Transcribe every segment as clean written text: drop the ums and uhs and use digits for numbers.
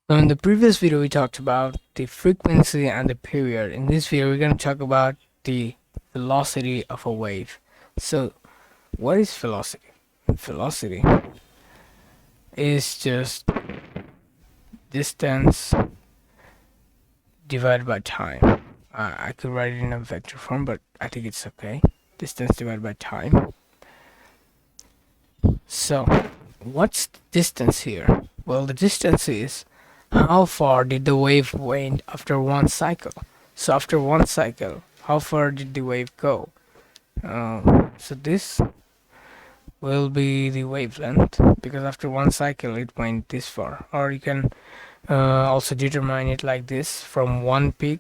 So in the previous video, we talked about the frequency and the period. In this video, we're going to talk about the velocity of a wave. So what is velocity? Velocity is just distance divided by time. I could write it in a vector form, but I think it's okay. Distance divided by time. So what's the distance here? Well, the distance is how far did the wave went after one cycle. So after one cycle, how far did the wave go? So this will be the wavelength, because after one cycle it went this far. Or you can also determine it like this: from one peak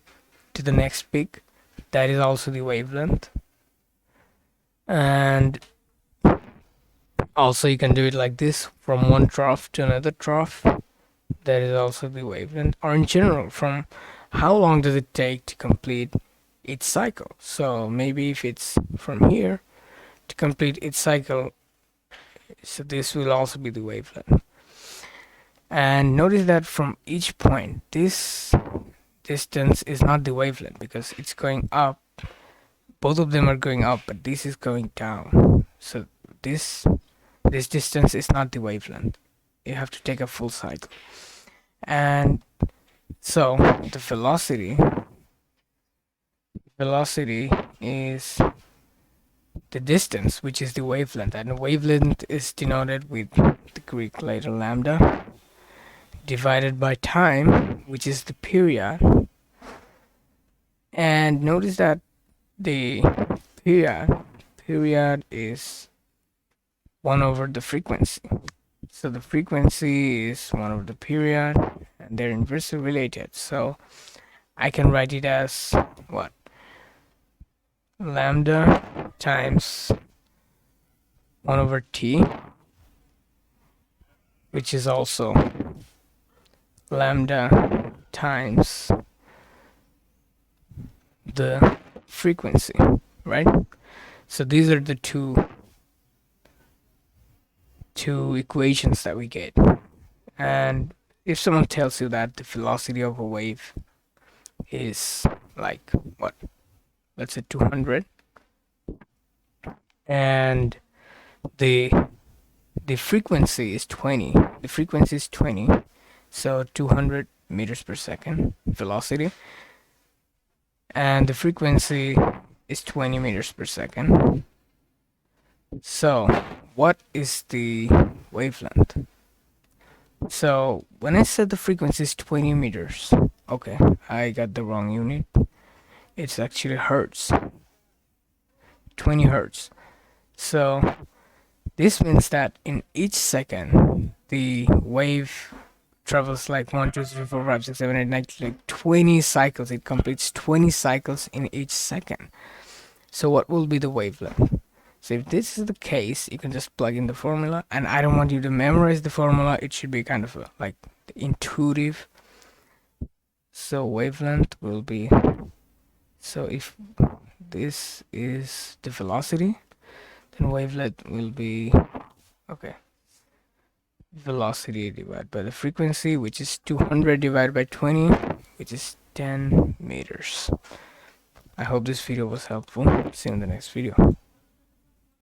to the next peak, that is also the wavelength. And also you can do it like this: from one trough to another trough, that is also the wavelength. Or in general, from how long does it take to complete its cycle. So maybe if it's from here to complete its cycle, so this will also be the wavelength. And notice that from each point, this distance is not the wavelength, because it's going up. Both of them are going up, but this is going down. So this distance is not the wavelength. You have to take a full cycle. And so the velocity is the distance, which is the wavelength, and the wavelength is denoted with the Greek letter lambda, divided by time, which is the period. And notice that the period is 1 over the frequency. So the frequency is 1 over the period, and they're inversely related. So I can write it as what? Lambda times 1 over t, which is also lambda times the frequency, right? So these are the two equations that we get. And if someone tells you that the velocity of a wave is like what, let's say 200, and the frequency is 20, so 200 meters per second velocity, and the frequency is 20 meters per second. So what is the wavelength? So when I said the frequency is 20 meters, okay, I got the wrong unit. It's actually hertz. 20 hertz. So this means that in each second the wave travels like 1, 2, 3, 4, 5, 6, 7, 8, 9, like 20 cycles. It completes 20 cycles in each second. So what will be the wavelength? So if this is the case, you can just plug in the formula, and I don't want you to memorize the formula. It should be kind of like intuitive. So wavelength will be, so if this is the velocity, then wavelength will be, okay, velocity divided by the frequency, which is 200 divided by 20, which is 10 meters. I hope this video was helpful. See you in the next video.